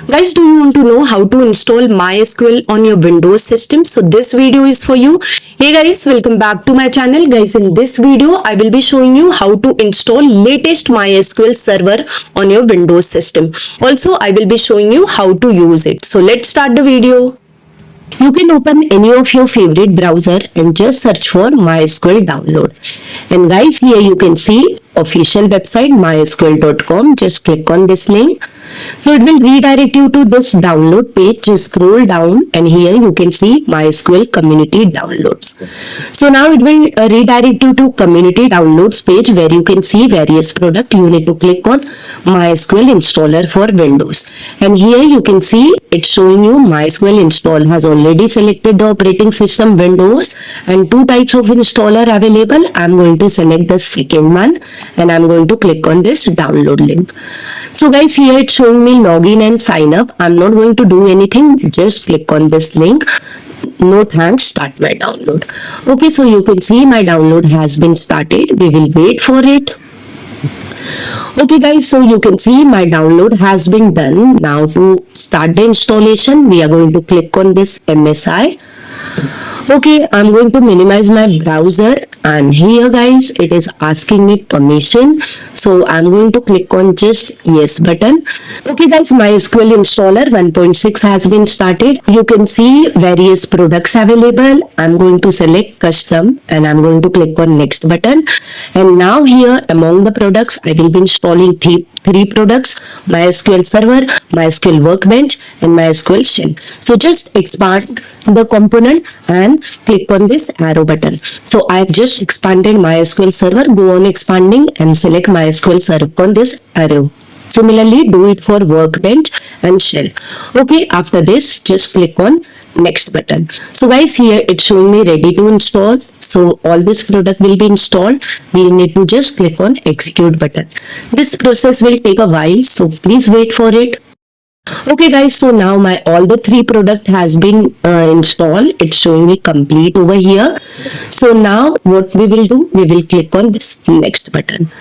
Guys, do you want to know how to install MySQL on your Windows system? So this video is for you. Hey guys, welcome back to my channel. Guys, in this video, I will be showing you how to install latest MySQL server on your Windows system. Also, I will be showing you how to use it. So let's start the video. You can open any of your favorite browser and just search for MySQL download. And guys, here you can see official website mysql.com. Just click on this link. So it will redirect you to this download page. Just scroll down and here you can see MySQL community downloads. So now it will redirect you to community downloads page where you can see various products. You need to click on MySQL installer for Windows. And here you can see it's showing you MySQL install has already selected the operating system Windows and two types of installer available. I'm going to select the second one and I'm going to click on this download link. So guys, here it's showing me login and sign up. I'm not going to do anything. Just click on this link. No thanks, start my download. Okay, so you can see my download has been started. We will wait for it. Okay guys, so you can see my download has been done. Now to start the installation, we are going to click on this MSI. Okay, I'm going to minimize my browser and here guys, it is asking me permission. So I'm going to click on just yes button. Okay guys, MySQL installer 1.6 has been started. You can see various products available. I'm going to select custom and I'm going to click on next button. And now here among the products, I will be installing three products: MySQL Server, MySQL Workbench and MySQL Shell. So just expand the component and click on this arrow button. So I have just expanded MySQL Server. Go on expanding and select MySQL Server on this arrow. Similarly, do it for Workbench and Shell. Okay, after this, just click on next button. So guys, here it's showing me ready to install. So all this product will be installed. We need to just click on execute button. This process will take a while, so please wait for it. Okay guys, so now my all the three product has been installed. It's showing me complete over here. So now what we will do, we will click on this next button.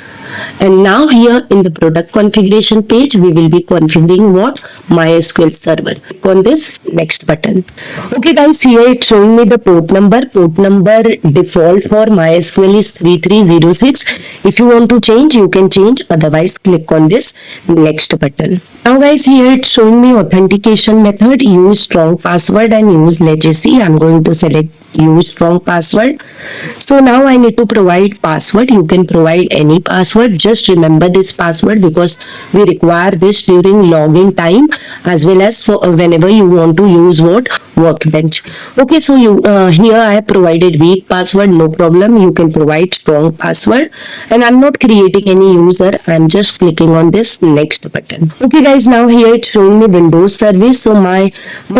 And now here in the product configuration page, we will be configuring what? MySQL server. Click on this next button. Okay guys, here it's showing me the port number. Port number default for MySQL is 3306. If you want to change, you can change. Otherwise, click on this next button. Now guys, here it's showing me authentication method. Use strong password and use legacy. I'm going to select use strong password. So now I need to provide password. You can provide any password. Just remember this password because we require this during login time as well as for whenever you want to use what? Workbench. Okay, so you here I have provided weak password. No problem. You can provide strong password. And I'm not creating any user. I'm just clicking on this next button. Okay guys, now here it's showing me Windows service. So my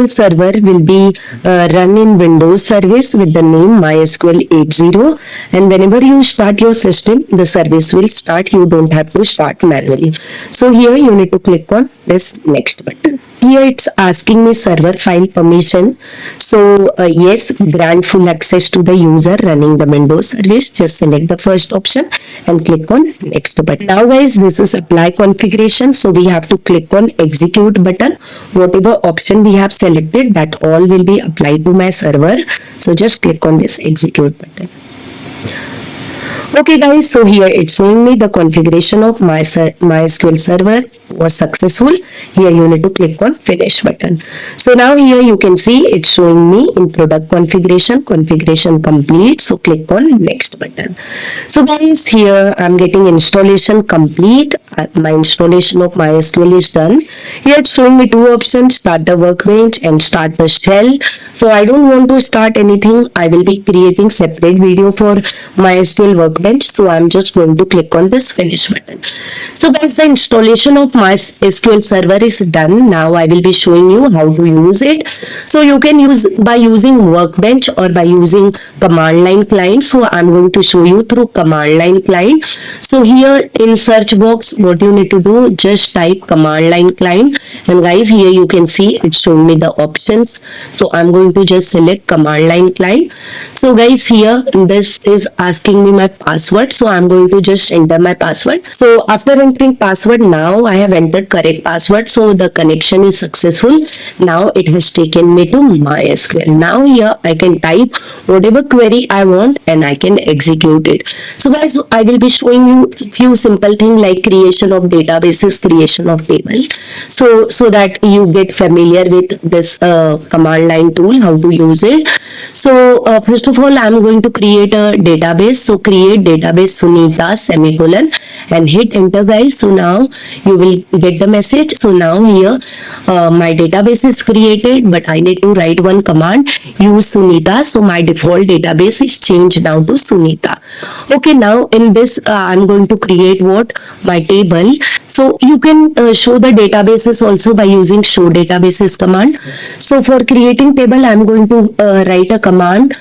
server will be run in Windows service with the name MySQL 80, and whenever you start your system, the service will start. You don't have to start manually. So here you need to click on this next button. Here it's asking me server file permission. So yes, grant full access to the user running the Windows service. Just select the first option and click on next button. Now guys, this is apply configuration. So we have to click on execute button. Whatever option we have selected, that all will be applied to my server. So just click on this execute button. Okay guys, so here it's showing me the configuration of MySQL server was successful. Here you need to click on finish button. So now here you can see it's showing me in product configuration complete. So click on next button. So guys, here I'm getting installation complete. My installation of MySQL is done. Here it's showing me two options: start the workbench and start the shell. So I don't want to start anything. I will be creating separate video for MySQL workbench. So I'm just going to click on this finish button. So guys, the installation of MySQL server is done. Now I will be showing you how to use it. So you can use by using workbench or by using command line client. So I'm going to show you through command line client. So here in search box, what you need to do, just type command line client, and guys here you can see it's showing me the options. So I'm going to just select command line client. So guys here this is asking me my password, so I'm going to just enter my password. So after entering password, now I have entered correct password, so the connection is successful. Now it has taken me to MySQL. Now here I can type whatever query I want and I can execute it. So guys, I will be showing you few simple things like creation of databases, creation of table, so that you get familiar with this command line tool, how to use it. So first of all, I'm going to create a database. So create database Sunita semicolon and hit enter, guys. So now you will get the message. So now here my database is created, but I need to write one command, use Sunita. So my default database is changed now to Sunita. Okay, now in this I'm going to create what, my table. So you can show the databases also by using show databases command. So for creating table, I'm going to write a command,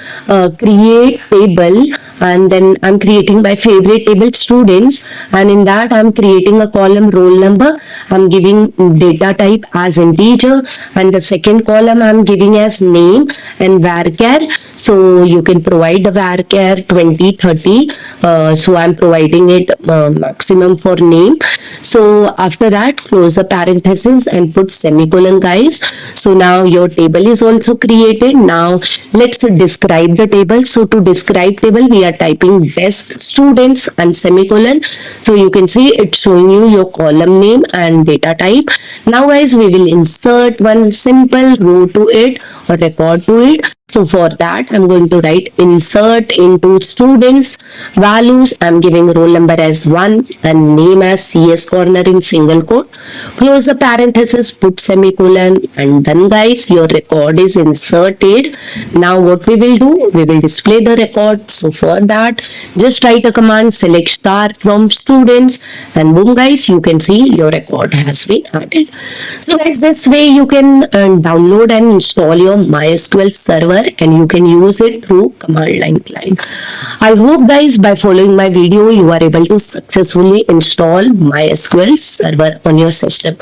create table, and then I'm creating my favorite table students, and in that I'm creating a column roll number. I'm giving data type as integer, and the second column I'm giving as name and varchar. So you can provide the varchar 20, 30. So I'm providing it maximum for name. So after that, close the parenthesis and put semicolon, guys. So now your table is also created. Now let's describe the table. So to describe table, we are typing best students and semicolon. So you can see it's showing you your column name and data type. Now guys, we will insert one simple row to it or record to it. So for that, I'm going to write insert into students values. I'm giving roll number as 1 and name as CS corner in single quote. Close the parenthesis, put semicolon, and done, guys. Your record is inserted. Now what we will do, we will display the record. So for that, just write a command, select star from students, and boom, guys, you can see your record has been added. So guys, this way you can download and install your MySQL server, and you can use it through command line client. I hope guys, by following my video, you are able to successfully install MySQL server on your system.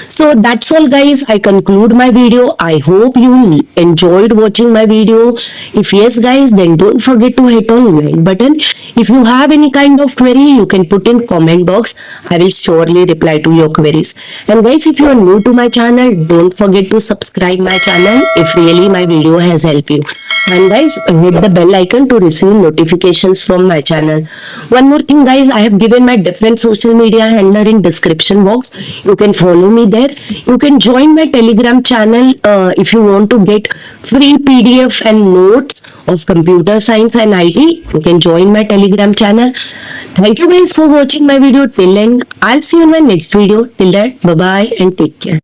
So that's all guys, I conclude my video. I hope you enjoyed watching my video. If yes guys, then don't forget to hit on like button. If you have any kind of query, you can put in comment box. I will surely reply to your queries. And guys, if you are new to my channel, don't forget to subscribe my channel if really my video has helped you. And guys, hit the bell icon to receive notifications from my channel. One more thing guys, I have given my different social media handle in description box. You can follow me there. You can join my Telegram channel if you want to get free PDF and notes of computer science and IT. You can join my Telegram channel. Thank you guys for watching my video till end. I'll see you in my next video. Till then, bye bye and take care.